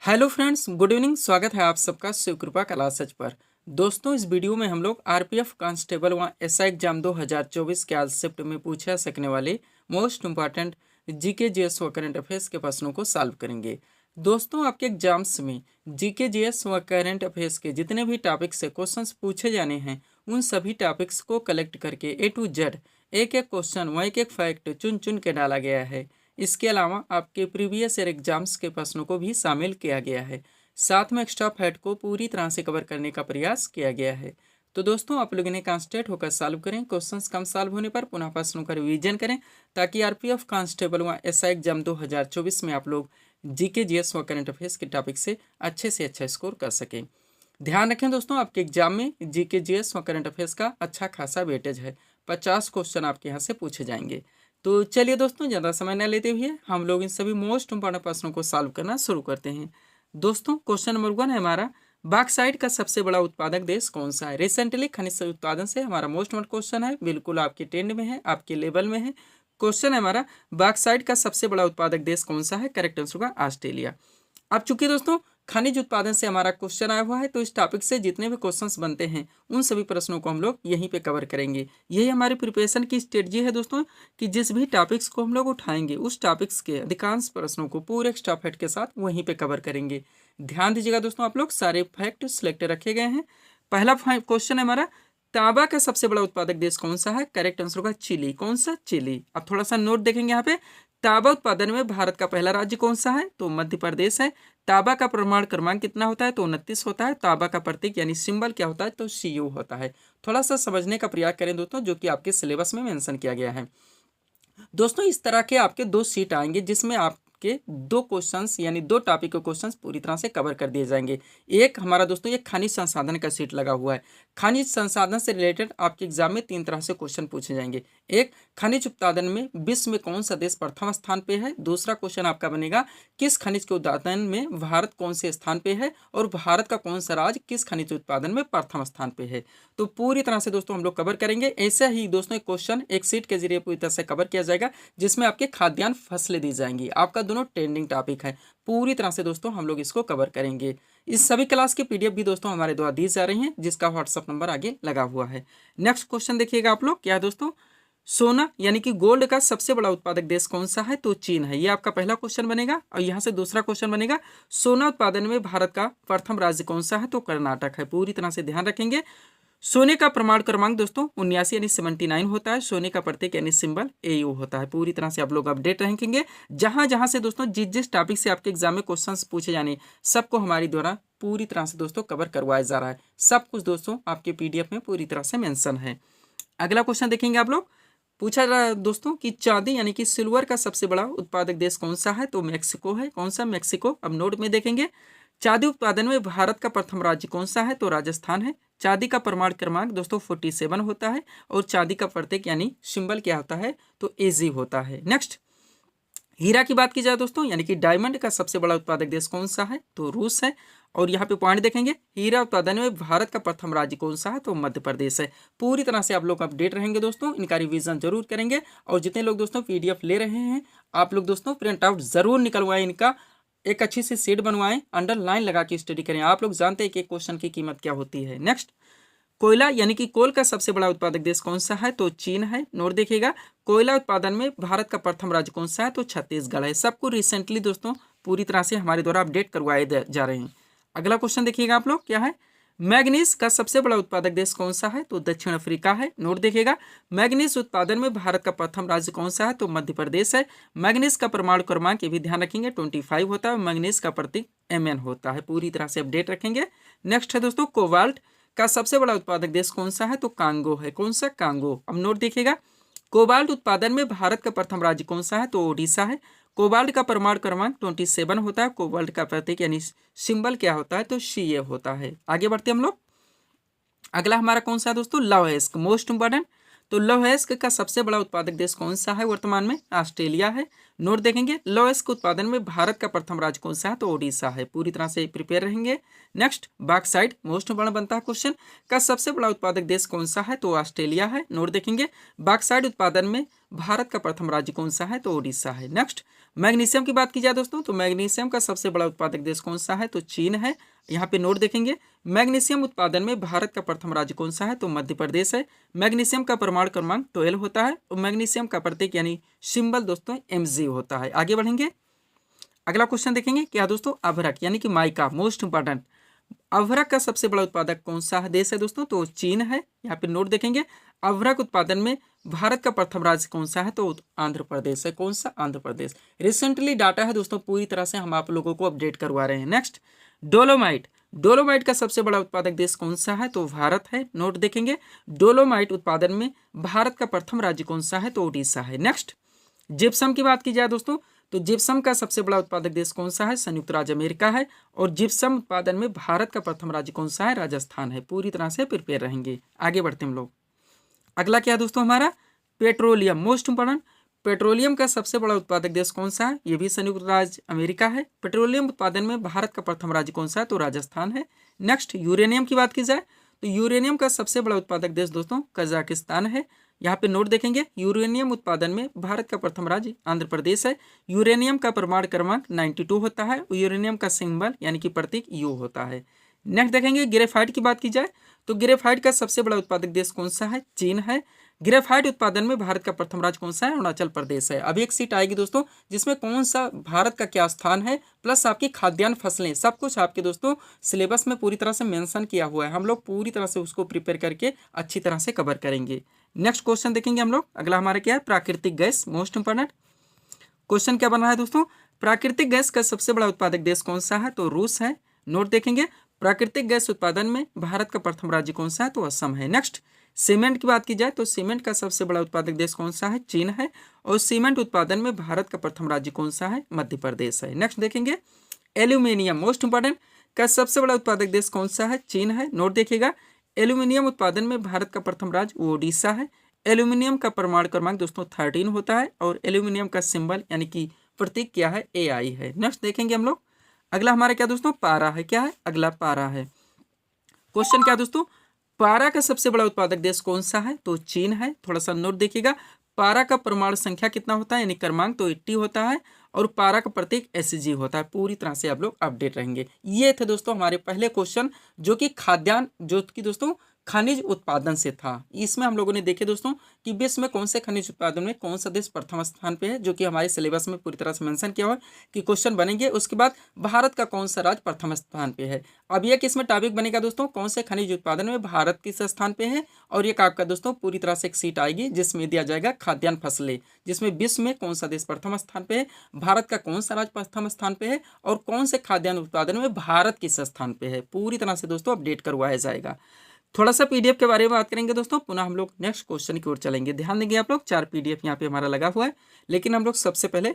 Hello friends, good evening. स्वागत है आप सबका शिवकृपा क्लास सच पर। दोस्तों, इस वीडियो में हम लोग आरपीएफ कांस्टेबल व एसआई एग्जाम 2024 के आज शिफ्ट में पूछे जा सकने वाले मोस्ट इंपॉर्टेंट जीके जीएस व करंट अफेयर्स के प्रश्नों को सॉल्व करेंगे। दोस्तों, आपके एग्जाम्स में जीके जीएस व करंट अफेयर्स के जितने भी टॉपिक्स से क्वेश्चंस पूछे जाने हैं, उन सभी टॉपिक्स को कलेक्ट करके ए टू जेड एक एक क्वेश्चन व एक एक फैक्ट चुन चुन के डाला गया है। इसके अलावा आपके प्रीवियस ईयर एग्जाम्स के प्रश्नों को भी शामिल किया गया है। साथ में एक्स्ट्रा फैक्ट को पूरी तरह से कवर करने का प्रयास किया गया है। तो दोस्तों, आप लोग इन्हें कॉन्सेंट्रेट होकर सॉल्व करें। क्वेश्चंस कम सॉल्व होने पर पुनः प्रश्नों का रिवीजन करें, ताकि आरपीएफ कांस्टेबल व एसआई एग्जाम 2024 में आप लोग जीके जीएस व करंट अफेयर्स के टॉपिक से अच्छा स्कोर कर सकें। ध्यान रखें दोस्तों, आपके एग्जाम में जीके जीएस व करंट अफेयर्स का अच्छा खासा वेटेज है। 50 क्वेश्चन आपके यहाँ से पूछे जाएंगे। तो चलिए दोस्तों, ज़्यादा समय न लेते हुए हम लोग इन सभी मोस्ट इंपॉर्टेंट प्रश्नों को सॉल्व करना शुरू करते हैं। दोस्तों, क्वेश्चन नंबर 1 है हमारा, बॉक्साइट का सबसे बड़ा उत्पादक देश कौन सा है। रिसेंटली खनिज उत्पादन से हमारा मोस्ट इंपॉर्टेंट क्वेश्चन है, बिल्कुल आपके ट्रेंड में है, आपके लेवल में है। क्वेश्चन है हमारा, बॉक्साइट का सबसे बड़ा उत्पादक देश कौन सा है। करेक्ट आंसर होगा ऑस्ट्रेलिया। अब चूंकि दोस्तों खनिज उत्पादन से हमारा क्वेश्चन आया हुआ है, तो इस टॉपिक से जितने भी क्वेश्चंस बनते हैं उन सभी प्रश्नों को हम लोग यहीं पे कवर करेंगे। यही हमारी प्रिपरेशन की स्ट्रेटजी है दोस्तों, कि जिस भी टॉपिक्स को हम लोग उठाएंगे उस टॉपिक्स के अधिकांश प्रश्नों को पूरे एक्स्ट्रा फैक्ट के साथ वहीं पे कवर करेंगे। ध्यान दीजिएगा दोस्तों, आप लोग सारे फैक्ट सिलेक्ट रखे गए हैं। पहला क्वेश्चन है हमारा, तांबा का सबसे बड़ा उत्पादक देश कौन सा है। करेक्ट आंसर होगा चिली। कौन सा? चिली। अब थोड़ा सा नोट देखेंगे यहाँ पे, तांबा उत्पादन में भारत का पहला राज्य कौन सा है, तो मध्य प्रदेश है। तांबा का प्रमाण क्रमांक कितना होता है, तो 29 होता है। तांबा का प्रतीक यानी सिंबल क्या होता है, तो CU होता है। थोड़ा सा समझने का प्रयास करें दोस्तों, जो कि आपके सिलेबस में मेंशन किया गया है। दोस्तों, इस तरह के आपके 2 सीट आएंगे, जिसमें आपके 2 क्वेश्चंस यानी 2 टॉपिक के क्वेश्चंस पूरी तरह से कवर कर दिए जाएंगे। एक हमारा दोस्तों ये खनिज संसाधन का सीट लगा हुआ है। खनिज संसाधन से रिलेटेड आपके एग्जाम में 3 तरह से क्वेश्चन पूछे जाएंगे। एक, खनिज उत्पादन में विश्व में कौन सा देश प्रथम स्थान पे है। दूसरा क्वेश्चन आपका बनेगा, किस खनिज के उत्पादन में भारत कौन से स्थान पे है, और भारत का कौन सा राज्य किस खनिज उत्पादन में प्रथम स्थान पे है। तो पूरी तरह से दोस्तों हम लोग कवर करेंगे। ऐसे ही दोस्तों एक क्वेश्चन एक सीट के जरिए पूरी तरह से कवर किया जाएगा, जिसमें आपके खाद्यान्न फसलें दी जाएंगी। आपका दोनों ट्रेंडिंग टॉपिक है, पूरी तरह से दोस्तों हम लोग इसको कवर करेंगे। इस सभी क्लास की PDF भी दोस्तों हमारे द्वारा दी जा रही हैं, जिसका व्हाट्सअप नंबर आगे लगा हुआ है। नेक्स्ट क्वेश्चन देखिएगा आप लोग, क्या है दोस्तों, सोना यानी कि गोल्ड का सबसे बड़ा उत्पादक देश कौन सा है, तो चीन है। ये आपका पहला क्वेश्चन बनेगा। और यहाँ से दूसरा क्वेश्चन बनेगा, सोना उत्पादन में भारत का प्रथम राज्य कौन सा है, तो कर्नाटक है। पूरी तरह से ध्यान रखेंगे। सोने का प्रमाण क्रमांक दोस्तों 79 यानी 79 होता है। सोने का प्रतीक यानी सिंबल AU होता है। पूरी तरह से आप लोग अपडेट रहेंगे। जहां जहां से दोस्तों जिस टॉपिक से आपके एग्जाम में क्वेश्चंस पूछे जाने, सबको हमारी द्वारा पूरी तरह से दोस्तों कवर करवाया जा रहा है। सब कुछ दोस्तों आपके PDF में पूरी तरह से मेंशन है। अगला क्वेश्चन देखेंगे आप लोग, पूछा जा रहा है दोस्तों कि चांदी यानी कि सिल्वर का सबसे बड़ा उत्पादक देश कौन सा है, तो मैक्सिको है। कौन सा? मैक्सिको। अब नोट में देखेंगे, चांदी उत्पादन में भारत का प्रथम राज्य कौन सा है, तो राजस्थान है। चांदी का प्रमाण क्रमांक दोस्तों 47 होता है, और चांदी का प्रतीक यानी सिंबल क्या होता है, तो AG होता है। नेक्स्ट, हीरा की बात की जाए दोस्तों, यानी कि डायमंड का सबसे बड़ा उत्पादक देश कौन सा है, तो रूस है। और यहाँ पे पॉइंट देखेंगे, हीरा उत्पादन में भारत का प्रथम राज्य कौन सा है, तो मध्य प्रदेश है। पूरी तरह से आप लोग अपडेट रहेंगे दोस्तों, इनका रिवीजन जरूर करेंगे। और जितने लोग दोस्तों PDF ले रहे हैं, आप लोग दोस्तों प्रिंट आउट जरूर निकलवाएं, इनका एक अच्छी सी शीट बनवाएं, अंडरलाइन लगा के स्टडी करें। आप लोग जानते हैं कि एक क्वेश्चन की कीमत क्या होती है। नेक्स्ट, कोयला यानी कि कोल का सबसे बड़ा उत्पादक देश कौन सा है, तो चीन है। नोट देखिएगा, कोयला उत्पादन में भारत का प्रथम राज्य कौन सा है, तो छत्तीसगढ़ है। सबको रिसेंटली दोस्तों पूरी तरह से हमारे द्वारा अपडेट करवाए जा रहे हैं। अगला क्वेश्चन देखिएगा आप लोग, क्या है, मैग्नीज का सबसे बड़ा उत्पादक देश कौन सा है, तो दक्षिण अफ्रीका है। नोट देखिएगा, मैग्नीज उत्पादन में भारत का प्रथम राज्य कौन सा है, तो मध्य प्रदेश है। मैग्नीज का परमाणु क्रमांक ये भी ध्यान रखेंगे 25 होता है। मैग्नीज का प्रतीक Mn होता है। पूरी तरह से अपडेट रखेंगे। नेक्स्ट है दोस्तों, कोबाल्ट का सबसे बड़ा उत्पादक देश कौन सा है, तो कांगो है। कौन सा? कांगो। अब नोट देखिएगा, कोबाल्ट उत्पादन में भारत का प्रथम राज्य कौन सा है, तो ओडिशा है। कोबाल्ट का परमाणु क्रमांक 27 होता है। कोबाल्ट का प्रतीक यानी सिंबल क्या होता है, तो Ca होता है। आगे बढ़ते हम लोग। अगला हमारा कौन सा है दोस्तों, लौह अयस्क, मोस्ट इंपॉर्टेंट। तो लौह अयस्क का सबसे बड़ा उत्पादक देश कौन सा है वर्तमान में, ऑस्ट्रेलिया है। नोट देखेंगे, लौह अयस्क उत्पादन में भारत का प्रथम राज्य कौन सा है, तो ओडिशा है। पूरी तरह से प्रिपेयर रहेंगे। नेक्स्ट, बॉक्साइट, मोस्ट इंपॉर्टेंट बनता है क्वेश्चन, का सबसे बड़ा उत्पादक देश कौन सा है, तो ऑस्ट्रेलिया है। नोट देखेंगे, बॉक्साइट उत्पादन में भारत का प्रथम राज्य कौन सा है, तो ओडिशा है। नेक्स्ट, मैग्नीशियम की बात की जाए दोस्तों तो मैग्नीशियम का सबसे बड़ा उत्पादक देश कौन सा है, तो चीन है। यहाँ पे नोट देखेंगे, मैग्नीशियम उत्पादन में भारत का प्रथम राज्य कौन सा है, तो मध्य प्रदेश है। मैग्नीशियम का परमाणु क्रमांक 12 होता है और मैग्नीशियम का प्रतीक यानी सिंबल दोस्तों Mg होता है। आगे बढ़ेंगे, अगला क्वेश्चन देखेंगे क्या दोस्तों, अभ्रक यानी कि माइका, मोस्ट इंपॉर्टेंट। अभ्रक का सबसे बड़ा उत्पादक कौन सा देश है दोस्तों, तो चीन है। यहाँ पे नोट देखेंगे, अभ्रक उत्पादन में भारत का प्रथम राज्य कौन सा है, तो आंध्र प्रदेश है। कौन सा, आंध्र प्रदेश। रिसेंटली डाटा है दोस्तों, पूरी तरह से हम आप लोगों को अपडेट करवा रहे हैं। Next, dolomite. डोलोमाइट का सबसे बड़ा उत्पादक देश कौन सा है, तो भारत है। नोट देखेंगे, डोलोमाइट उत्पादन में भारत का प्रथम राज्य कौन सा है, तो उड़ीसा है। नेक्स्ट, जिप्सम की बात की जाए दोस्तों तो जिप्सम का सबसे बड़ा उत्पादक देश कौन सा है, संयुक्त राज्य अमेरिका है। और जिप्सम उत्पादन में भारत का प्रथम राज्य कौन सा है, राजस्थान है। पूरी तरह से प्रिपेयर रहेंगे। आगे बढ़ते हैं हम लोग, अगला क्या दोस्तों हमारा, पेट्रोलियम, मोस्ट इंपॉर्टेंट। पेट्रोलियम का सबसे बड़ा उत्पादक देश कौन सा है, ये भी संयुक्त राज्य अमेरिका है। पेट्रोलियम उत्पादन में भारत का प्रथम राज्य कौन सा है, तो राजस्थान है। नेक्स्ट, यूरेनियम की बात की जाए तो यूरेनियम का सबसे बड़ा उत्पादक देश दोस्तों कजाकिस्तान है। यहाँ पे नोट देखेंगे, यूरेनियम उत्पादन में भारत का प्रथम राज्य आंध्र प्रदेश है। यूरेनियम का परमाणु क्रमांक 92 होता है। यूरेनियम का सिंबल यानी कि प्रतीक यू होता है। नेक्स्ट देखेंगे, ग्रेफाइट की बात की जाए तो ग्रेफाइट का सबसे बड़ा उत्पादक देश कौन सा है, चीन है। ग्रेफाइट उत्पादन में भारत का प्रथम राज्य कौन सा है, अरुणाचल प्रदेश है। अभी एक सीट आएगी दोस्तों जिसमें कौन सा भारत का क्या स्थान है, प्लस आपकी खाद्यान्न फसलें, सब कुछ आपके दोस्तों सिलेबस में पूरी तरह से मेंशन किया हुआ है। हम लोग पूरी तरह से उसको प्रिपेयर करके अच्छी तरह से कवर करेंगे। नेक्स्ट क्वेश्चन देखेंगे हम लोग, अगला हमारा क्या है, प्राकृतिक गैस, मोस्ट इंपॉर्टेंट। क्वेश्चन क्या बन रहा है दोस्तों, प्राकृतिक गैस का सबसे बड़ा उत्पादक देश कौन सा है, तो रूस है। नोट देखेंगे, प्राकृतिक गैस उत्पादन में भारत का प्रथम राज्य कौन सा है, तो असम है। नेक्स्ट, सीमेंट की बात की जाए तो सीमेंट का सबसे बड़ा उत्पादक देश कौन सा है, चीन है। और सीमेंट उत्पादन में भारत का प्रथम राज्य कौन सा है, मध्य प्रदेश है। नेक्स्ट देखेंगे, एल्यूमिनियम, मोस्ट इंपॉर्टेंट, का सबसे बड़ा उत्पादक देश कौन सा है, चीन है। नोट देखिएगा, एल्यूमिनियम उत्पादन में भारत का प्रथम राज्य ओडिशा है। एल्यूमिनियम का परमाणु क्रमांक दोस्तों 13 होता है और एल्यूमिनियम का सिंबल यानी कि प्रतीक क्या है, AI है। नेक्स्ट देखेंगे हम लोग, अगला हमारा क्या दोस्तों, पारा है। क्या है, अगला पारा है। क्वेश्चन क्या दोस्तों, पारा का सबसे बड़ा उत्पादक देश कौन सा है, तो चीन है। थोड़ा सा नोट देखिएगा, पारा का परमाणु संख्या कितना होता है यानी क्रमांक, तो 80 होता है और पारा का प्रतीक SG होता है। पूरी तरह से आप लोग अपडेट रहेंगे। ये थे दोस्तों हमारे पहले क्वेश्चन जो कि खाद्यान्न, जो कि दोस्तों खनिज उत्पादन से था। इसमें हम लोगों ने देखे दोस्तों कि विश्व में कौन से खनिज उत्पादन में कौन सा देश प्रथम स्थान पे है, जो कि हमारे सिलेबस में पूरी तरह से मेंशन किया हुआ है कि क्वेश्चन बनेंगे। उसके बाद भारत का कौन सा राज्य प्रथम स्थान पे है। अब ये किस में टॉपिक बनेगा दोस्तों, कौन से खनिज उत्पादन में भारत किस स्थान पे है। और एक आपका दोस्तों पूरी तरह से एक सीट आएगी जिसमें दिया जाएगा खाद्यान्न फसलें, जिसमें विश्व में कौन सा देश प्रथम स्थान पे है, भारत का कौन सा राज्य प्रथम स्थान पे है और कौन से खाद्यान्न उत्पादन में भारत किस स्थान पे है। पूरी तरह से दोस्तों अपडेट करवाया जाएगा। थोड़ा सा PDF के बारे में बात करेंगे दोस्तों, पुनः हम लोग नेक्स्ट क्वेश्चन की ओर चलेंगे। ध्यान देंगे आप लोग, 4 PDF यहाँ पे हमारा लगा हुआ है। लेकिन हम लोग सबसे पहले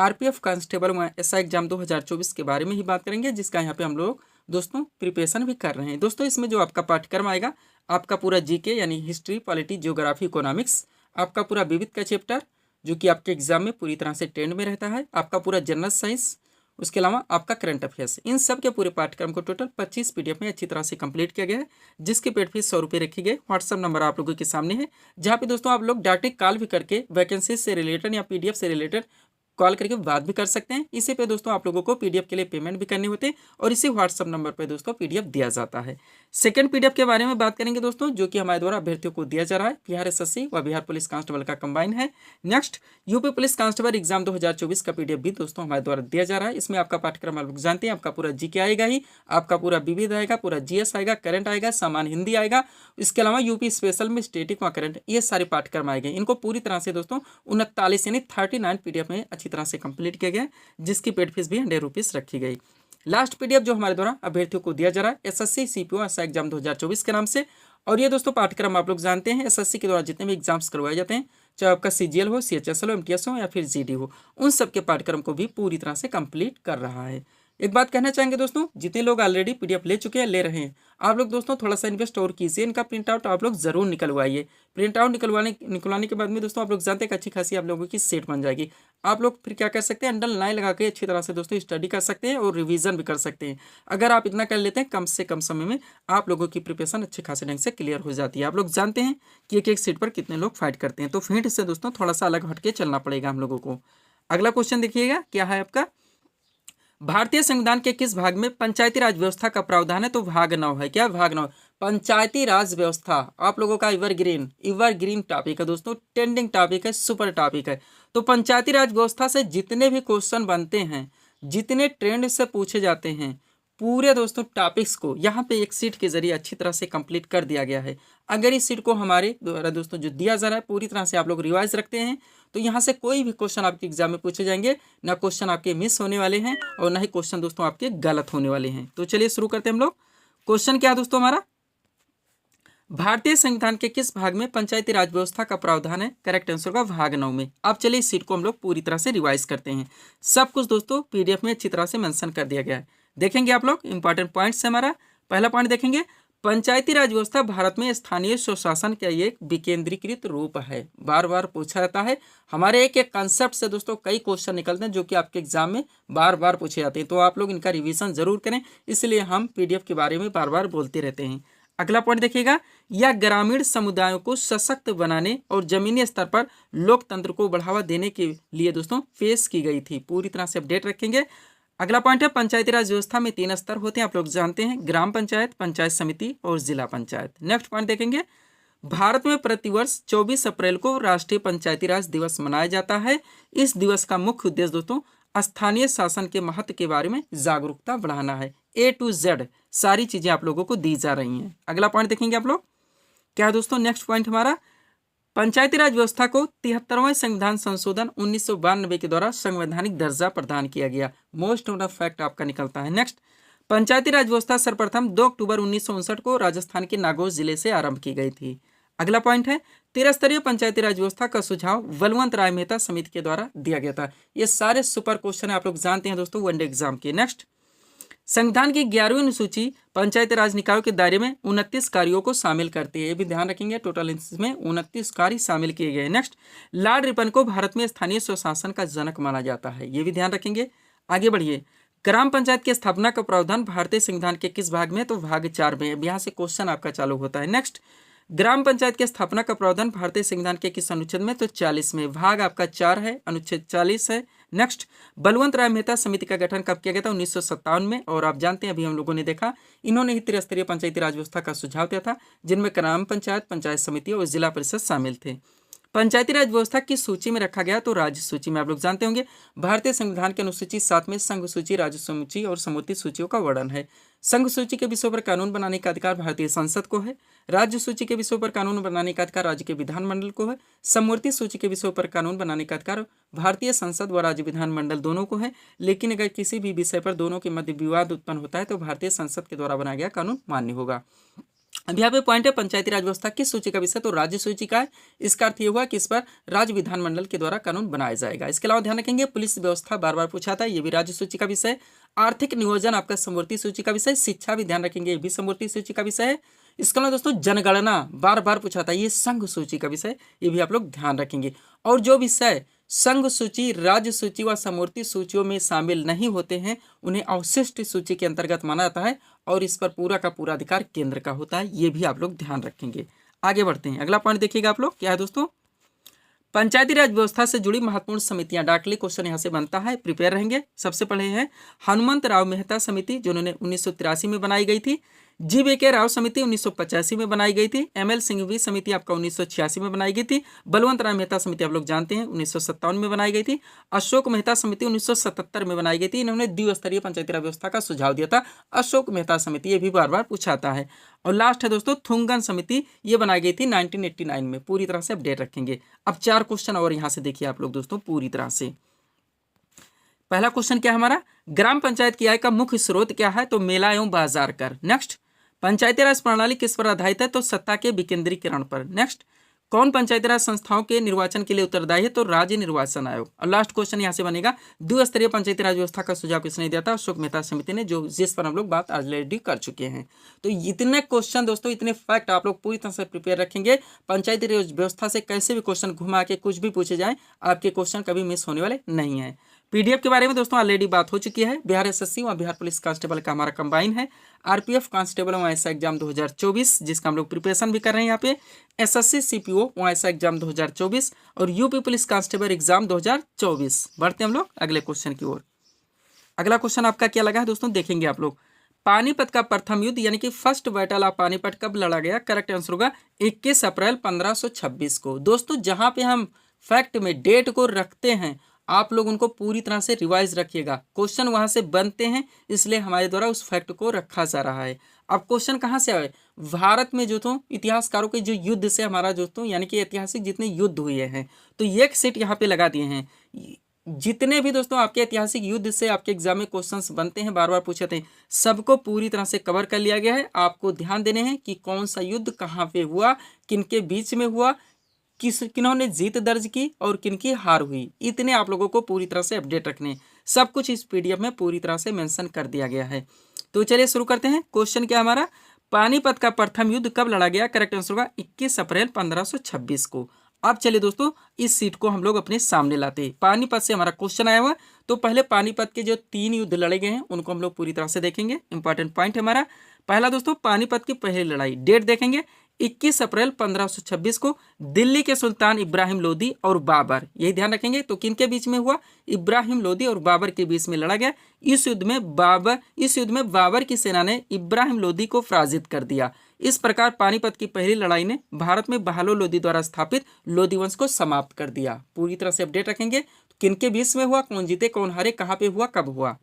RPF कांस्टेबल व SI एग्जाम 2024 के बारे में ही बात करेंगे, जिसका यहाँ पे हम लोग दोस्तों प्रिपरेशन भी कर रहे हैं। दोस्तों इसमें जो आपका पाठ्यक्रम आएगा, आपका पूरा GK यानी हिस्ट्री, पॉलिटी, जियोग्राफी, इकोनॉमिक्स, आपका पूरा विविध का चैप्टर जो कि आपके एग्जाम में पूरी तरह से ट्रेंड में रहता है, आपका पूरा जनरल साइंस, उसके अलावा आपका करंट अफेयर्स, इन सब के पूरे पाठ्यक्रम को टोटल 25 PDF में अच्छी तरह से कंप्लीट किया गया है, जिसकी पेड फीस 100 रुपये रखी गई। व्हाट्सअप नंबर आप लोगों के सामने है, जहाँ पे दोस्तों आप लोग डायरेक्ट कॉल भी करके वैकेंसी से रिलेटेड या PDF से रिलेटेड कॉल करके बात भी कर सकते हैं। इसी पे दोस्तों आप लोगों को PDF के लिए पेमेंट भी करनी होती है और इसी व्हाट्सअप नंबर पे दोस्तों PDF दिया जाता है। सेकंड PDF के बारे में बात करेंगे दोस्तों, जो कि हमारे द्वारा अभ्यर्थियों को दिया जा रहा है, बिहार SSC व बिहार पुलिस कांस्टेबल का कंबाइन है। Next, UP police constable exam 2024 का PDF भी दोस्तों हमारे द्वारा दिया जा रहा है। इसमें आपका पाठ्यक्रम आप लोग जानते हैं, आपका पूरा GK आएगा ही, आपका पूरा विविध आएगा, पूरा GS आएगा, करंट आएगा, सामान्य हिंदी आएगा, इसके अलावा यूपी स्पेशल में स्टेटिक व करंट, ये सारे पाठ्यक्रम आएंगे। इनको पूरी तरह से दोस्तों 39 यानी 39 PDF में अच्छी तरह से कंप्लीट किया गया, जिसकी पेड फीस भी 100 रुपीज़ रखी गई। लास्ट PDF जो हमारे द्वारा अभ्यर्थियों को दिया जा रहा है SSC CPO SI एग्जाम 2024 के नाम से। और ये दोस्तों पाठ्यक्रम आप लोग जानते हैं SSC के द्वारा जितने भी एग्जाम्स करवाए जाते हैं, चाहे आपका CGL हो, CHSL हो, MTS हो या फिर GD हो, उन सब के पाठ्यक्रम को भी पूरी तरह से कंप्लीट कर रहा है। एक बात कहना चाहेंगे दोस्तों, जितने लोग ऑलरेडी PDF ले चुके हैं, ले रहे हैं, आप लोग दोस्तों थोड़ा सा इन्वेस्ट और कीजिए। इनका प्रिंट आउट आप लोग जरूर निकलवाइए। प्रिंट आउट निकलवाने के बाद में दोस्तों आप लोग जानते हैं अच्छी खासी आप लोगों की सेट बन जाएगी। आप लोग फिर क्या कर सकते हैं, अंडरलाइन लगा के अच्छी तरह से दोस्तों स्टडी कर सकते हैं और रिवीजन भी कर सकते हैं। अगर आप इतना कर लेते हैं, कम से कम समय में आप लोगों की प्रिपरेशन अच्छे खासे ढंग से क्लियर हो जाती है। आप लोग जानते हैं कि एक एक सीट पर कितने लोग फाइट करते हैं, तो फील्ड से दोस्तों थोड़ा सा अलग हटके चलना पड़ेगा हम लोगों को। अगला क्वेश्चन देखिएगा क्या है आपका, भारतीय संविधान के किस भाग में पंचायती राज व्यवस्था का प्रावधान है? तो भाग 9 है। क्या भाग 9? पंचायती राज व्यवस्था आप लोगों का इवरग्रीन टॉपिक है दोस्तों, ट्रेंडिंग टॉपिक है, सुपर टॉपिक है। तो पंचायती राज व्यवस्था से जितने भी क्वेश्चन बनते हैं, जितने ट्रेंड से पूछे जाते हैं, पूरे दोस्तों टॉपिक्स को यहाँ पे एक सीट के जरिए अच्छी तरह से कंप्लीट कर दिया गया है। अगर इस सीट को हमारे द्वारा दोस्तों जो दिया जा रहा है पूरी तरह से आप लोग रिवाइज रखते हैं तो यहाँ से कोई भी क्वेश्चन आपके एग्जाम में पूछे जाएंगे, ना क्वेश्चन आपके मिस होने वाले हैं और ना ही क्वेश्चन दोस्तों आपके गलत होने वाले हैं। तो चलिए शुरू करते हैं हम लोग। क्वेश्चन क्या है दोस्तों हमारा, भारतीय संविधान के किस भाग में पंचायती राज व्यवस्था का प्रावधान है? करेक्ट आंसर का भाग 9 में। अब चलिए इस सीट को हम लोग पूरी तरह से रिवाइज करते हैं। सब कुछ दोस्तों पीडीएफ में अच्छी तरह से मेंशन कर दिया गया है। देखेंगे आप लोग इंपॉर्टेंट पॉइंट्स है हमारा। पहला पॉइंट देखेंगे, पंचायती राज व्यवस्था भारत में स्थानीय स्वशासन का एक विकेंद्रीकृत रूप है। बार बार पूछा जाता है, हमारे एक एक कंसेप्ट से दोस्तों कई क्वेश्चन निकलते हैं जो कि आपके एग्जाम में बार बार पूछे जाते हैं। तो आप लोग इनका रिवीजन जरूर करें, इसलिए हम पीडीएफ के बारे में बार बार बोलते रहते हैं। अगला पॉइंट देखिएगा, यह ग्रामीण समुदायों को सशक्त बनाने और जमीनी स्तर पर लोकतंत्र को बढ़ावा देने के लिए दोस्तों पेश की गई थी। पूरी तरह से अपडेट रखेंगे। अगला पॉइंट है, पंचायती राज व्यवस्था में 3 स्तर होते हैं, आप लोग जानते हैं, ग्राम पंचायत, पंचायत समिति और जिला पंचायत। नेक्स्ट पॉइंट देखेंगे, भारत में प्रतिवर्ष 24 अप्रैल को राष्ट्रीय पंचायती राज दिवस मनाया जाता है। इस दिवस का मुख्य उद्देश्य दोस्तों स्थानीय शासन के महत्व के बारे में जागरूकता बढ़ाना है। A to Z सारी चीजें आप लोगों को दी जा रही हैं। अगला पॉइंट देखेंगे आप लोग क्या है दोस्तों, नेक्स्ट पॉइंट हमारा, पंचायती राज व्यवस्था को 73वें संविधान संशोधन 1992 के द्वारा संवैधानिक दर्जा प्रदान किया गया। मोस्ट ऑफ द फैक्ट आपका निकलता है। नेक्स्ट, पंचायती राज व्यवस्था सर्वप्रथम 2 अक्टूबर 1959 को राजस्थान के नागौर जिले से आरंभ की गई थी। अगला पॉइंट है, 13 स्तरीय पंचायती राज व्यवस्था का सुझाव बलवंत राय मेहता समिति के द्वारा दिया गया था। ये सारे सुपर क्वेश्चन आप लोग जानते हैं दोस्तों वनडे एग्जाम के। नेक्स्ट, संविधान की 11वीं अनुसूची पंचायती राज निकायों के दायरे में 29 कार्यों को शामिल करती है। ये भी ध्यान रखेंगे, टोटल इसमें 29 कार्य शामिल किए गए। नेक्स्ट, लॉर्ड रिपन को भारत में स्थानीय स्वशासन का जनक माना जाता है। ये भी ध्यान रखेंगे। आगे बढ़िए, ग्राम पंचायत की स्थापना का प्रावधान भारतीय संविधान के किस भाग में? तो भाग 4 में। अब यहाँ से क्वेश्चन आपका चालू होता है। नेक्स्ट, ग्राम पंचायत की स्थापना का प्रावधान भारतीय संविधान के किस अनुच्छेद में? तो 40 में। भाग आपका 4 है, अनुच्छेद 40 है। नेक्स्ट, बलवंत राय मेहता समिति का गठन कब किया गया था? 1957 में। और आप जानते हैं अभी हम लोगों ने देखा, इन्होंने ही त्रिस्तरीय पंचायती राज व्यवस्था का सुझाव दिया था, जिनमें ग्राम पंचायत, पंचायत समिति और जिला परिषद शामिल थे। पंचायती राज व्यवस्था किस सूची में रखा गया? तो राज्य सूची में। आप लोग जानते होंगे भारतीय संविधान के अनुसूची 7 में संघ सूची, राज्य सूची और समवर्ती सूचियों का वर्णन है। संघ सूची के विषयों पर कानून बनाने का अधिकार भारतीय संसद को है। राज्य सूची के विषयों पर कानून बनाने का अधिकार राज्य के विधानमंडल को है। समवर्ती सूची के विषयों पर कानून बनाने का अधिकार भारतीय संसद व राज्य विधानमंडल दोनों को है। लेकिन अगर किसी भी विषय पर दोनों के मध्य विवाद उत्पन्न होता है तो भारतीय संसद के द्वारा बनाया गया कानून मान्य होगा। अब यहाँ पे पॉइंट है, पंचायती राज व्यवस्था किस सूची का विषय? तो राज्य सूची का है। इसका अर्थ ये हुआ कि इस पर राज्य विधानमंडल के द्वारा कानून बनाया जाएगा। इसके अलावा ध्यान रखेंगे, पुलिस व्यवस्था बार बार पूछा था, ये भी राज्य सूची का विषय। आर्थिक नियोजन आपका समवर्ती सूची का विषय। शिक्षा भी ध्यान रखेंगे, ये भी समवर्ती सूची का विषय है। इसके अलावा दोस्तों जनगणना बार बार पूछा था, ये संघ सूची का विषय, ये भी आप लोग ध्यान रखेंगे। और जो विषय संघ सूची, राज्य सूची व समवर्ती सूचियों में शामिल नहीं होते हैं उन्हें अवशिष्ट सूची के अंतर्गत माना जाता है और इस पर पूरा का पूरा अधिकार केंद्र का होता है। ये भी आप लोग ध्यान रखेंगे। आगे बढ़ते हैं, अगला पॉइंट देखिएगा आप लोग क्या है दोस्तों, पंचायती राज व्यवस्था से जुड़ी महत्वपूर्ण समितियां। डाकली क्वेश्चन यहाँ से बनता है, प्रिपेयर रहेंगे। सबसे पहले है हनुमंत राव मेहता समिति, जिन्होंने 1983 में बनाई गई थी। GVK राव समिति 1985 में बनाई गई थी। ML सिंघवी समिति आपका 1986 में बनाई गई थी। बलवंत राय मेहता समिति आप लोग जानते हैं 1957 में बनाई गई थी। अशोक मेहता समिति 1977 में बनाई गई थी। इन्होंने द्विस्तरीय पंचायती राज व्यवस्था का सुझाव दिया था। अशोक मेहता समिति, ये भी बार बार पूछाता है। और लास्ट है दोस्तों थुंगन समिति, ये बनाई गई थी 1989 में। पूरी तरह से अपडेट रखेंगे। अब 4 क्वेश्चन और यहाँ से देखिए आप लोग दोस्तों पूरी तरह से। पहला क्वेश्चन क्या है हमारा, ग्राम पंचायत की आय का मुख्य स्रोत क्या है? तो मेला एवं बाजार कर। नेक्स्ट, पंचायती राज प्रणाली किस पर आधारित है? तो सत्ता के विकेंद्रीकरण पर। नेक्स्ट, कौन पंचायती राज संस्थाओं के निर्वाचन के लिए उत्तरदायी है? तो राज्य निर्वाचन आयोग। और लास्ट क्वेश्चन यहाँ से बनेगा, द्विस्तरीय पंचायती राज व्यवस्था का सुझाव किसने दिया था? अशोक मेहता समिति ने, जो जिस पर हम लोग बात ऑलरेडी कर चुके हैं। तो इतने क्वेश्चन दोस्तों, इतने फैक्ट आप लोग पूरी तरह से प्रिपेयर रखेंगे। पंचायती राज व्यवस्था से कैसे भी क्वेश्चन घुमा के कुछ भी पूछे जाए, आपके क्वेश्चन कभी मिस होने वाले नहीं है। पीडीएफ के बारे में दोस्तों ऑलरेडी बात हो चुकी है। बिहार एसएससी व बिहार पुलिस कांस्टेबल का हमारा कंबाइन है। आरपीएफ कांस्टेबल व एसआई एग्जाम 2024 जिसका हम लोग प्रिपरेशन भी कर रहे हैं यहाँ पे। एसएससी सीपीओ व एसआई एग्जाम 2024 और यूपी पुलिस कांस्टेबल एग्जाम 2024। बढ़ते हम लोग अगले क्वेश्चन की ओर। अगला क्वेश्चन आपका क्या लगा है दोस्तों, देखेंगे आप लोग। पानीपत का प्रथम युद्ध यानी कि फर्स्ट बैटल ऑफ पानीपत कब लड़ा गया? करेक्ट आंसर होगा 21 अप्रैल 1526 को। दोस्तों जहां पे हम फैक्ट में डेट को रखते हैं आप लोग उनको पूरी तरह से रिवाइज रखिएगा। क्वेश्चन वहां से बनते हैं इसलिए हमारे द्वारा उस फैक्ट को रखा जा रहा है। अब क्वेश्चन कहाँ से आए? भारत में जो तो इतिहासकारों के जो युद्ध से हमारा जो तो यानी कि ऐतिहासिक जितने युद्ध हुए हैं तो ये एक सेट यहाँ पे लगा दिए हैं। जितने भी दोस्तों आपके ऐतिहासिक युद्ध से आपके एग्जाम में क्वेश्चंस बनते हैं, बार बार पूछे थे, सबको पूरी तरह से कवर कर लिया गया है। आपको ध्यान देने हैं कि कौन सा युद्ध कहाँ पे हुआ, किनके बीच में हुआ, किन्होंने जीत दर्ज की और किनकी हार हुई, इतने आप लोगों को पूरी तरह से अपडेट रखने। सब कुछ इस पीडीएफ में पूरी तरह से मेंशन कर दिया गया है। तो चलिए शुरू करते हैं। क्वेश्चन क्या हमारा, पानीपत का प्रथम युद्ध कब लड़ा गया? करेक्ट आंसर होगा 21 अप्रैल 1526 को। अब चलिए दोस्तों इस सीट को हम लोग अपने सामने लाते हैं। पानीपत से हमारा क्वेश्चन आया हुआ, तो पहले पानीपत के जो 3 युद्ध लड़े गए हैं उनको हम लोग पूरी तरह से देखेंगे। इंपॉर्टेंट पॉइंट हमारा पहला दोस्तों, पानीपत की पहली लड़ाई, डेट देखेंगे 21 अप्रैल 1526 को दिल्ली के सुल्तान इब्राहिम लोदी और बाबर, यही ध्यान रखेंगे। तो किनके बीच में हुआ? इब्राहिम लोदी और बाबर के बीच में लड़ा गया। इस युद्ध में बाबर की सेना ने इब्राहिम लोदी को पराजित कर दिया। इस प्रकार पानीपत की पहली लड़ाई ने भारत में बहालो लोदी द्वारा स्थापित लोदी वंश को समाप्त कर दिया। पूरी तरह से अपडेट रखेंगे किनके बीच में हुआ, कौन जीते कौन हारे, कहाँ पे हुआ, कब हुआ।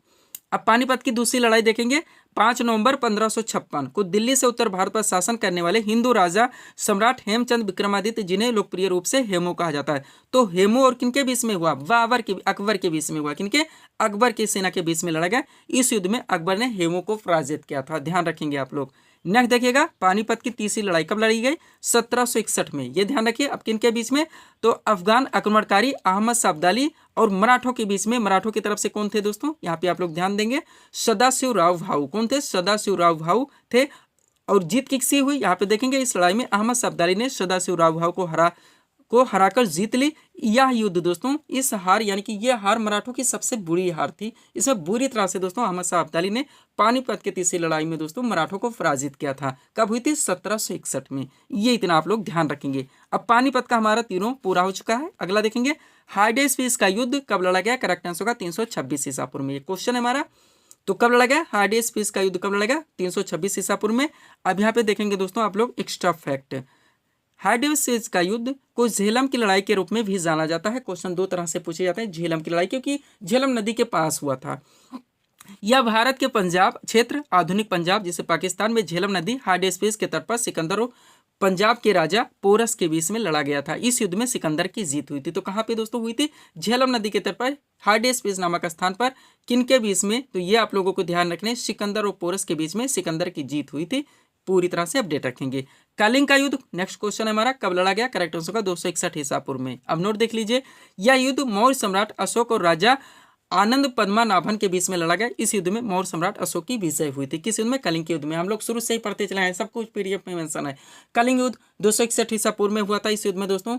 अब पानीपत की दूसरी लड़ाई देखेंगे 5 नवंबर 1556 को दिल्ली से उत्तर भारत पर शासन करने वाले हिंदू राजा सम्राट हेमचंद विक्रमादित्य, जिन्हें लोकप्रिय रूप से हेमू कहा जाता है, तो हेमू और किनके बीच में हुआ? अकबर के बीच में हुआ। किनके? अकबर की सेना के बीच में लड़ा गया। इस युद्ध में अकबर ने हेमू को पराजित किया था, ध्यान रखेंगे आप लोग। नेक्स्ट देखिएगा पानीपत की तीसरी लड़ाई कब लड़ी गई? 1761 में, ये ध्यान रखिए। अब किनके बीच में? तो अफगान आक्रमणकारी अहमद शाह अब्दाली और मराठों के बीच में। मराठों की तरफ से कौन थे दोस्तों? यहाँ पे आप लोग ध्यान देंगे, सदाशिवराव भाऊ। कौन थे? सदाशिवराव भाऊ थे। और जीत किसकी हुई? यहाँ पे देखेंगे इस लड़ाई में अहमद शाह अब्दाली ने सदाशिवराव भाऊ को हराकर जीत ली। यह युद्ध दोस्तों, इस हार यानी कि यह हार मराठों की सबसे बुरी हार थी। इसमें बुरी तरह से दोस्तों अहमद शाह अब्दाली ने पानीपत के तीसरी लड़ाई में दोस्तों मराठों को पराजित किया था। कब हुई थी? 1761 में। ये इतना आप लोग ध्यान रखेंगे। अब पानीपत का हमारा तीनों पूरा हो चुका है। अगला देखेंगे हार्डेस्फीस का युद्ध कब लड़ा गया? करेक्ट आंसर होगा 326 ईसा पूर्व में। ये क्वेश्चन है हमारा। तो कब लड़ा गया हार्डेस्फीस का युद्ध? कब लड़ा गया? 326 ईसा पूर्व में। अब यहाँ पे देखेंगे दोस्तों आप लोग एक्स्ट्रा फैक्ट, हार्डेस्फीस का युद्ध को झेलम की लड़ाई के रूप में भी जाना जाता है। क्वेश्चन 2 तरह से पूछे जाते हैं। झेलम की लड़ाई क्योंकि झेलम नदी के पास हुआ था। यह भारत के पंजाब क्षेत्र, आधुनिक पंजाब जिसे पाकिस्तान में झेलम नदी हार्डेस्फीस के तट पर सिकंदर और पंजाब के राजा पोरस के बीच में लड़ा गया था। इस युद्ध में सिकंदर की जीत हुई थी। तो कहाँ पे दोस्तों हुई थी? झेलम नदी के तट पर हार्डेस्फीस नामक स्थान पर। किनके बीच में? तो ये आप लोगों को ध्यान रखने, सिकंदर और पोरस के बीच में सिकंदर की जीत हुई थी। पूरी तरह से अपडेट रखेंगे। कलिंग का युद्ध नेक्स्ट क्वेश्चन है हमारा, कब लड़ा गया? करेक्ट आंसर होगा 261 ईसा पूर्व में। अब नोट देख लीजिए, यह युद्ध मौर्य सम्राट अशोक और राजा आनंद पद्मनाभन के बीच में लड़ा गया। इस युद्ध में मौर्य सम्राट अशोक की विजय हुई थी। किस युद्ध में? कलिंग के युद्ध में। हम लोग शुरू से ही पढ़ते चले हैं, सब कुछ पीडीएफ में मेंशन है। कलिंग युद्ध 261 ईसा पूर्व में हुआ था। इस युद्ध में दोस्तों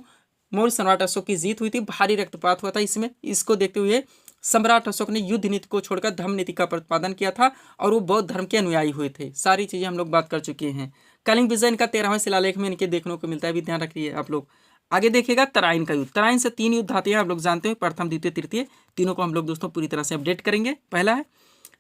मौर्य सम्राट अशोक की जीत हुई थी। भारी रक्तपात हुआ था इसमें। इसको देखते हुए सम्राट अशोक ने युद्ध नीति को छोड़कर धर्म नीति का प्रतिपादन किया था और वो बौद्ध धर्म के अनुयायी हुए थे। सारी चीजें हम लोग बात कर चुके हैं। कलिंग विजय इनका 13वें शिलालेख में इनके देखने को मिलता है, भी ध्यान रखिए आप लोग। आगे देखिएगा तराइन का युद्ध। तराइन से 3 युद्ध आते हैं, आप लोग जानते हैं, प्रथम द्वितीय तृतीय। तीनों को हम लोग दोस्तों पूरी तरह से अपडेट करेंगे। पहला है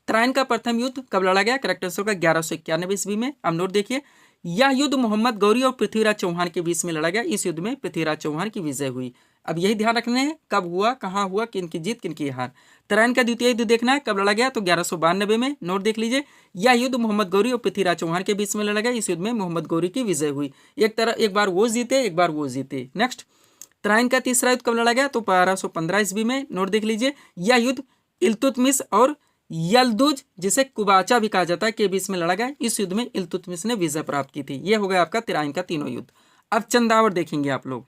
तराइन का प्रथम युद्ध कब लड़ा गया? करेक्ट आंसर होगा 1191 ईस्वी में। अब नोट देखिए, यह युद्ध मोहम्मद गौरी और पृथ्वीराज चौहान के बीच में लड़ा गया। इस युद्ध में पृथ्वीराज चौहान की विजय हुई। अब यही ध्यान रखने हैं कब हुआ, कहाँ हुआ, किनकी जीत किनकी हार। तराइन का द्वितीय युद्ध देखना है कब लड़ा गया, तो 1192 में। नोट देख लीजिए, यह युद्ध मोहम्मद गौरी और पृथ्वीराज चौहान के बीच में लड़ा गया। इस युद्ध में मोहम्मद गौरी की विजय हुई। एक बार वो जीते, एक बार वो जीते। नेक्स्ट तराइन का तीसरा युद्ध कब लड़ा गया, तो 1215 ईस्वी में। नोट देख लीजिए, यह युद्ध इल्तुतमिश और यल्दुज जिसे कुबाचा भी कहा जाता है के बीच में लड़ा गया। इस युद्ध में इल्तुतमिश ने विजय प्राप्त की थी। यह हो गया आपका तराइन का तीनों युद्ध। अब चंदावड़ देखेंगे आप लोग।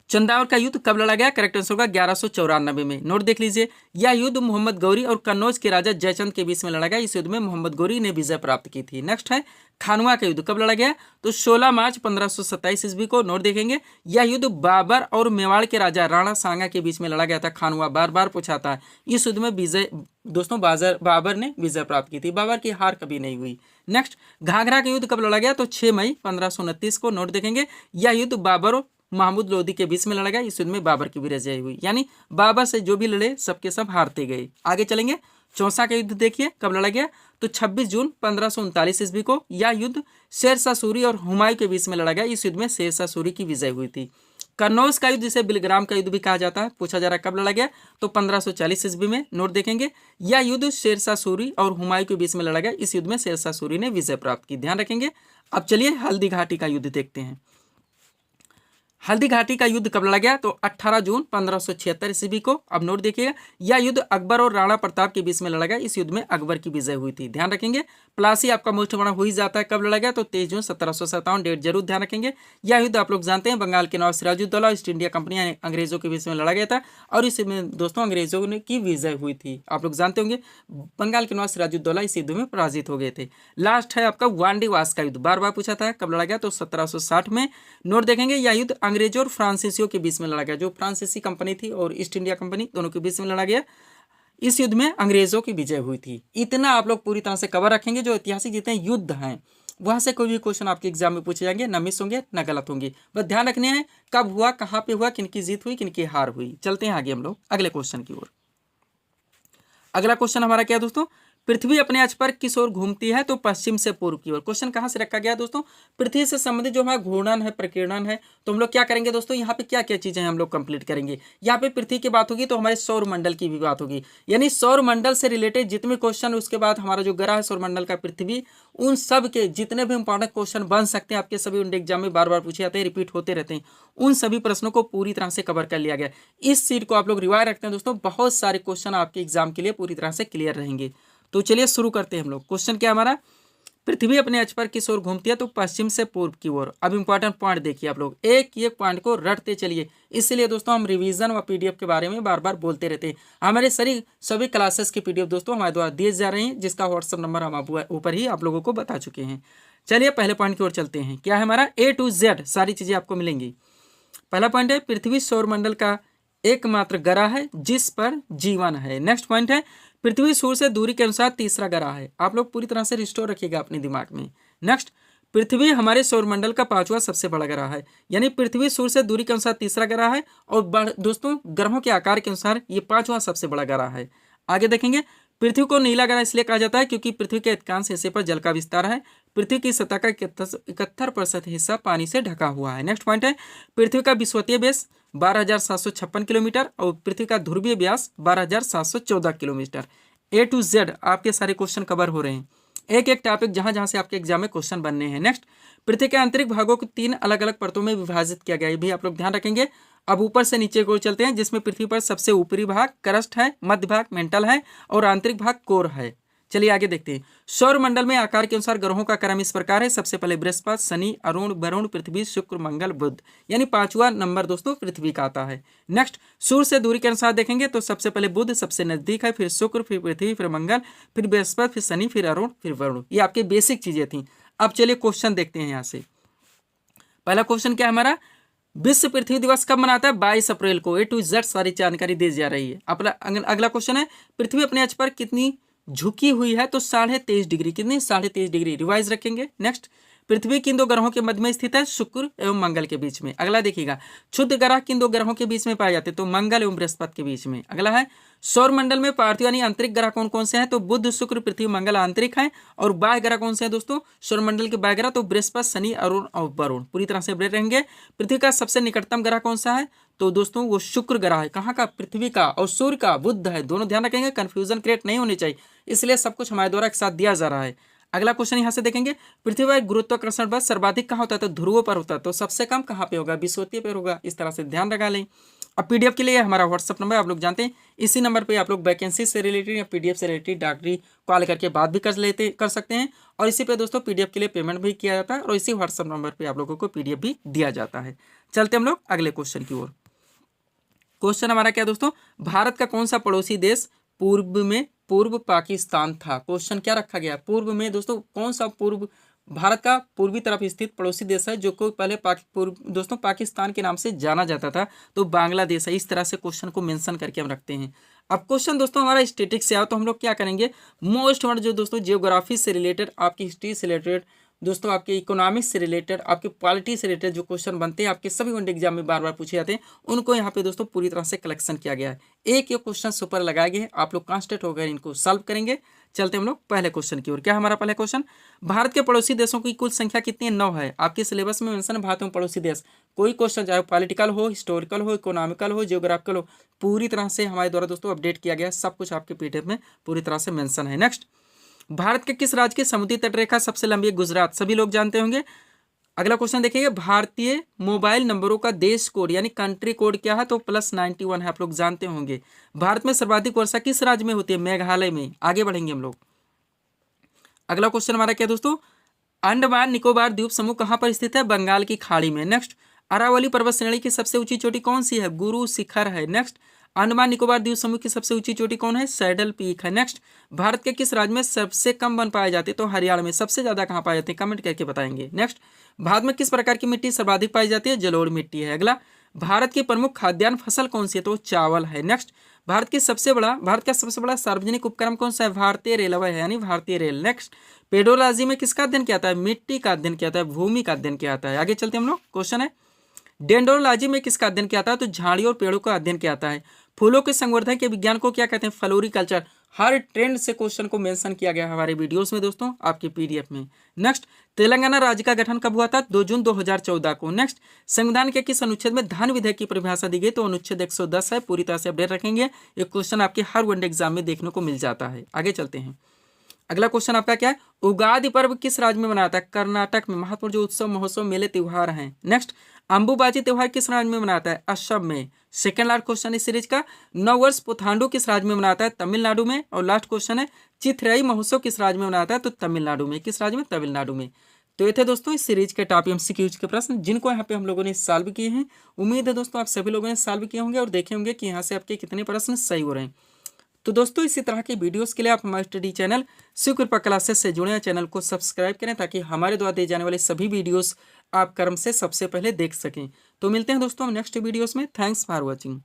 चंदावर का युद्ध कब लड़ा गया? करेक्ट आंसर होगा 1194 में। नोट देख लीजिए, यह युद्ध मोहम्मद गौरी और कन्नौज के राजा जयचंद के बीच में लड़ा गया। इस युद्ध में मोहम्मद गौरी ने विजय प्राप्त की थी। नेक्स्ट है खानवा का युद्ध कब लड़ा गया? तो 16 मार्च 1527 ईस्वी को। नोट देखेंगे, यह युद्ध बाबर और मेवाड़ के राजा राणा सांगा के बीच में लड़ा गया था। खानवा बार बार पूछा था। इस युद्ध में विजय दोस्तों बाबर ने विजय प्राप्त की थी। बाबर की हार कभी नहीं हुई। नेक्स्ट घाघरा का युद्ध कब लड़ा गया? तो 6 मई 1529 को। नोट देखेंगे, यह युद्ध बाबर और महमूद लोदी के बीच में लड़ा गया। इस युद्ध में बाबर की विजय हुई, यानी बाबर से जो भी लड़े सबके सब हारते गए। आगे चलेंगे, चौसा का युद्ध देखिए कब लड़ा गया? तो 26 जून 1539 ईस्वी को। यह युद्ध शेरशाह सूरी और हुमायूं के बीच में लड़ा गया। इस युद्ध में शेरशाह सूरी की विजय हुई थी। कन्नौज का युद्ध, जिसे बिलग्राम का युद्ध भी कहा जाता है, पूछा जा रहा है कब लड़ा गया? तो 1540 ईस्वी में। नोट देखेंगे, यह युद्ध शेरशाह सूरी और हुमायूं के बीच में लड़ा गया। इस युद्ध में शेरशाह सूरी ने विजय प्राप्त की, ध्यान रखेंगे। अब चलिए हल्दी घाटी का युद्ध देखते हैं। हल्दी घाटी का युद्ध कब लड़ा गया? तो 18 जून 1576 ईस्वी को। अब नोट देखिएगा, यह युद्ध अकबर और राणा प्रताप के बीच में लड़ा गया। इस युद्ध में अकबर की विजय हुई थी, ध्यान रखेंगे। प्लासी आपका मोस्ट बड़ा हो ही जाता है, कब लड़ा गया? तो 23 जून 1757, डेट जरूर ध्यान रखेंगे। यह युद्ध आप लोग जानते हैं, बंगाल के नवाब सिराजुद्दौला ईस्ट इंडिया कंपनी अंग्रेजों के बीच में लड़ा गया था और इसमें दोस्तों अंग्रेजों ने की विजय हुई थी। आप लोग जानते होंगे, बंगाल के नवाब सिराजुद्दौला इस युद्ध में पराजित हो गए थे। लास्ट है आपका वांडीवास का युद्ध, बार बार पूछा था कब लड़ा गया? तो 1760 में। नोट देखेंगे, यह युद्ध अंग्रेजों और फ्रांसीसियों के बीच में लड़ा गया। जो फ्रांसीसी कंपनी थी और ईस्ट इंडिया कंपनी, दोनों के बीच में लड़ा गया। इस युद्ध में अंग्रेजों की विजय हुई थी। इतना आप लोग पूरी तरह से कवर रखेंगे। जो ऐतिहासिक जितने युद्ध हैं वहां से कोई भी क्वेश्चन आपके एग्जाम में पूछे जाएंगे, न मिस होंगे न गलत होंगे। बस ध्यान रखने हैं कब हुआ, कहां पे हुआ, किनकी जीत हुई, किनकी हार हुई। चलते हैं आगे हम लोग अगले क्वेश्चन की ओर। अगला क्वेश्चन हमारा क्या दोस्तों? पृथ्वी अपने अक्ष पर किस ओर घूमती है? तो पश्चिम से पूर्व की ओर। क्वेश्चन कहां से रखा गया दोस्तों? पृथ्वी से संबंधित जो हमारा घूर्णन है, प्रकीर्णन है, तो हम लोग क्या करेंगे दोस्तों? यहाँ पे क्या क्या चीजें हम लोग कंप्लीट करेंगे। यहाँ पे पृथ्वी की बात होगी तो हमारे सौर मंडल की भी बात होगी, यानी सौर मंडल से रिलेटेड जितने क्वेश्चन, उसके बाद हमारा जो ग्रह है सौर मंडल का पृथ्वी, उन सब के जितने भी इंपॉर्टेंट क्वेश्चन बन सकते हैं आपके सभी एग्जाम में बार बार पूछे जाते हैं, रिपीट होते रहते हैं, उन सभी प्रश्नों को पूरी तरह से कवर कर लिया गया। इस सीट को आप लोग रिवाइज रखते हैं दोस्तों, बहुत सारे क्वेश्चन आपके एग्जाम के लिए पूरी तरह से क्लियर रहेंगे। तो चलिए शुरू करते हैं हम लोग। क्वेश्चन क्या हमारा? पृथ्वी अपने अक्ष पर किस ओर घूमती है? तो पश्चिम से पूर्व की ओर। अब इंपॉर्टेंट पॉइंट देखिए, आप लोग एक एक पॉइंट को रटते चलिए। इसलिए दोस्तों हम रिवीजन व पीडीएफ के बारे में बार बार बोलते रहते हैं। हमारे सभी क्लासेस की पीडीएफ दोस्तों हमारे द्वारा दिए जा रहे हैं, जिसका व्हाट्सएप नंबर हम ऊपर ही आप लोगों को बता चुके हैं। चलिए पहले पॉइंट की ओर चलते हैं। क्या है हमारा? A to Z सारी चीजें आपको मिलेंगी। पहला पॉइंट है, पृथ्वी सौरमंडल का एकमात्र ग्रह है जिस पर जीवन है। नेक्स्ट पॉइंट है, पृथ्वी सूर्य से दूरी के अनुसार तीसरा ग्रह है। आप लोग पूरी तरह से रिस्टोर रखिएगा अपने दिमाग में। नेक्स्ट, पृथ्वी हमारे सौरमंडल का 5वां सबसे बड़ा ग्रह है, यानी पृथ्वी सूर्य से दूरी के अनुसार तीसरा ग्रह है और दोस्तों ग्रहों के आकार के अनुसार ये 5वां सबसे बड़ा ग्रह है। आगे देखेंगे, पृथ्वी को नीला ग्रह इसलिए कहा जाता है क्योंकि पृथ्वी के अधिकांश हिस्से पर जल का विस्तार है। पृथ्वी की सतह का 71% हिस्सा पानी से ढका हुआ है। नेक्स्ट पॉइंट है, पृथ्वी का विषुवतीय व्यास 12,756 किलोमीटर और पृथ्वी का ध्रुवीय व्यास 12,714 किलोमीटर। A to Z आपके सारे क्वेश्चन कवर हो रहे हैं, एक एक टॉपिक जहां जहां से आपके एग्जाम में क्वेश्चन बनने हैं। नेक्स्ट, पृथ्वी के आंतरिक भागों को 3 अलग अलग परतों में विभाजित किया गया है, भी आप लोग ध्यान रखेंगे। अब ऊपर से नीचे को चलते हैं, जिसमें पृथ्वी पर सबसे ऊपरी भाग क्रस्ट है, मध्य भाग मेंटल है और आंतरिक भाग कोर है। चलिए आगे देखते हैं। सौर मंडल में आकार के अनुसार ग्रहों का क्रम इस प्रकार है। सबसे पहले बृहस्पति, शनि, अरुण, वरुण, पृथ्वी, शुक्र, मंगल, बुध, यानी 5वां नंबर दोस्तों पृथ्वी का आता है। नेक्स्ट, सूर्य से दूरी के अनुसार देखेंगे तो सबसे पहले बुध सबसे नजदीक है, फिर शुक्र, फिर पृथ्वी, फिर मंगल, फिर बृहस्पति, फिर शनि, फिर अरुण, फिर वरुण। ये आपकी बेसिक चीजें थी। अब चलिए क्वेश्चन देखते हैं यहाँ से। पहला क्वेश्चन क्या है हमारा? विश्व पृथ्वी दिवस कब मनाता है? 22 अप्रैल को। A to Z सारी जानकारी दी जा रही है। अपना अगला क्वेश्चन है, पृथ्वी अपने अक्ष पर कितनी झुकी हुई है? तो 23.5 डिग्री। कितनी? 23.5 डिग्री। रिवाइज रखेंगे। नेक्स्ट, पृथ्वी किन 2 ग्रहों के मध्य में स्थित है? शुक्र एवं मंगल के बीच में। अगला देखिएगा, क्षुद्र ग्रह किन 2 ग्रहों के बीच में पाए जाते हैं? तो मंगल एवं बृहस्पति के बीच में। अगला है, सौर मंडल में पार्थिव यानी आंतरिक ग्रह कौन कौन से हैं? तो बुध, शुक्र, पृथ्वी, मंगल आंतरिक हैं और बाह्य ग्रह कौन से हैं दोस्तों? सौर मंडल के बाह्य ग्रह तो बृहस्पति, शनि, अरुण और वरुण पूरी तरह से बने रहेंगे। पृथ्वी का सबसे निकटतम ग्रह कौन सा है? तो दोस्तों वो शुक्र ग्रह है। कहाँ का? पृथ्वी का। और सूर्य का बुध है। दोनों ध्यान रखेंगे, कंफ्यूजन क्रिएट नहीं होनी चाहिए, इसलिए सब कुछ हमारे द्वारा एक साथ दिया जा रहा है। अगला क्वेश्चन यहाँ से देखेंगे, पृथ्वी पर गुरुत्वाकर्षण बल सर्वाधिक कहाँ होता है? तो ध्रुवों पर होता है। तो सबसे कम कहाँ पे होगा? विषुवतीय पर होगा। इस तरह से ध्यान लगा लें। अब पीडीएफ के लिए हमारा व्हाट्सअप नंबर आप लोग जानते हैं, इसी नंबर पे आप लोग वैकेंसी से रिलेटेड या पीडीएफ से रिलेटेड डायरेक्टली कॉल करके बात भी कर सकते हैं। और इसी पे दोस्तों पीडीएफ के लिए पेमेंट भी किया जाता है और इसी व्हाट्सअप नंबर पे आप लोगों को पीडीएफ भी दिया जाता है। चलते हम लोग अगले क्वेश्चन की ओर। क्वेश्चन हमारा क्या दोस्तों, भारत का कौन सा पड़ोसी देश पूर्व पाकिस्तान था। क्वेश्चन क्या रखा गया, पूर्व में दोस्तों कौन सा भारत का पूर्वी तरफ स्थित पड़ोसी देश है जो को पहले दोस्तों पाकिस्तान के नाम से जाना जाता था, तो बांग्लादेश है। इस तरह से क्वेश्चन को मेंशन करके हम रखते हैं। अब क्वेश्चन दोस्तों हमारा स्टैटिक्स से आओ तो हम लोग क्या करेंगे, मोस्ट वर्ड जो दोस्तों जियोग्राफी से रिलेटेड, आपकी हिस्ट्री से रिलेटेड, दोस्तों आपके इकोनॉमिक्स से रिलेटेड, आपके पॉलिटी से रिलेटेड जो क्वेश्चन बनते हैं आपके सभी वन एग्जाम में बार बार पूछे जाते हैं, उनको यहाँ पे दोस्तों पूरी तरह से कलेक्शन किया गया है। एक क्वेश्चन सुपर लगाए गए हैं, आप लोग कॉन्सेंट्रेट होकर इनको सॉल्व करेंगे। चलते हम लोग पहले क्वेश्चन की ओर। क्या हमारा पहला क्वेश्चन, भारत के पड़ोसी देशों की कुल संख्या कितनी है, 9 है। आपके सिलेबस में मेंशन है भारत में पड़ोसी देश। कोई क्वेश्चन चाहे पॉलिटिकल हो, हिस्टोरिकल हो, इकोनॉमिकल हो, जियोग्राफिकल हो, पूरी तरह से हमारे द्वारा दोस्तों अपडेट किया गया, सब कुछ आपके पीडीएफ में पूरी तरह से मेंशन है। नेक्स्ट, भारत के किस राज्य की समुद्री तटरेखा सबसे लंबी है, गुजरात, सभी लोग जानते होंगे। अगला क्वेश्चन देखिए, भारतीय मोबाइल नंबरों का देश कोड यानी कंट्री कोड क्या है, तो +91 है, आप लोग जानते होंगे। भारत में सर्वाधिक वर्षा किस राज्य में होती है, मेघालय में। आगे बढ़ेंगे हम लोग। अगला क्वेश्चन हमारा क्या दोस्तों, अंडमान निकोबार द्वीप समूह कहां पर स्थित है, बंगाल की खाड़ी में। नेक्स्ट, अरावली पर्वत श्रेणी की सबसे ऊंची चोटी कौन सी है, गुरु शिखर है। नेक्स्ट, अंडमान निकोबार द्वीप समूह की सबसे ऊंची चोटी कौन है, सैडल पीक है। नेक्स्ट, भारत के किस राज्य में सबसे कम वन पाए जाते हैं, तो हरियाणा में। सबसे ज्यादा कहां पाए जाते हैं, कमेंट करके बताएंगे। नेक्स्ट, भारत में किस प्रकार की मिट्टी सर्वाधिक पाई जाती है, जलोढ़ मिट्टी है। अगला, भारत की प्रमुख खाद्यान्न फसल कौन सी है, तो चावल है। नेक्स्ट, भारत का सबसे बड़ा सार्वजनिक उपक्रम कौन सा है, भारतीय रेलवे है, यानी भारतीय रेल। नेक्स्ट, पेडोलॉजी में किसका अध्ययन किया जाता है, मिट्टी का अध्ययन किया जाता है, भूमि का अध्ययन किया जाता है। आगे चलते हम लोग, क्वेश्चन है, डेंड्रोलॉजी में किसका अध्ययन किया जाता है, तो झाड़ियों और पेड़ों का अध्ययन किया जाता है। फूलों के संवर्धन के विज्ञान को क्या कहते हैं, फ्लोरिकल्चर। हर ट्रेंड से क्वेश्चन को मेंशन किया गया हमारे वीडियोस में दोस्तों, आपके पीडीएफ में। नेक्स्ट, तेलंगाना राज्य का गठन कब हुआ था, 2 जून 2014 को। नेक्स्ट, संविधान के किस अनुच्छेद में धन विधेयक की परिभाषा दी गई, तो अनुच्छेद 110 है। पूरी तरह से अपडेट रखेंगे, ये क्वेश्चन आपके हर वनडे एग्जाम में देखने को मिल जाता है। आगे चलते हैं। अगला क्वेश्चन आपका क्या है, उगादि पर्व किस राज्य में मनाता है, कर्नाटक में। महत्वपूर्ण जो उत्सव, महोत्सव, मेले, त्योहार हैं। नेक्स्ट, अंबुबाची त्योहार किस राज्य में मनाता है, असम में। सेकंड लास्ट क्वेश्चन इस सीरीज का, नववर्ष पुथांडु किस राज्य में मनाता है, तमिलनाडु में। और लास्ट क्वेश्चन है, चिथराई महोत्सव किस राज्य में मनाता है, तो तमिलनाडु में। किस राज्य में, तमिलनाडु में। तो ये थे दोस्तों इस सीरीज के टॉप एमसीक्यूज के प्रश्न, जिनको यहाँ पे हम लोगों ने सॉल्व किए हैं। उम्मीद है दोस्तों आप सभी लोगों ने सॉल्व किए होंगे और देखे होंगे कि यहाँ से आपके कितने प्रश्न सही हो रहे हैं। तो दोस्तों इसी तरह के वीडियोस के लिए आप हमारे स्टडी चैनल शिव कृपा क्लासेस से जुड़े, चैनल को सब्सक्राइब करें ताकि हमारे द्वारा दिए जाने वाले सभी वीडियोस आप क्रम से सबसे पहले देख सकें। तो मिलते हैं दोस्तों नेक्स्ट वीडियोस में। Thanks for watching.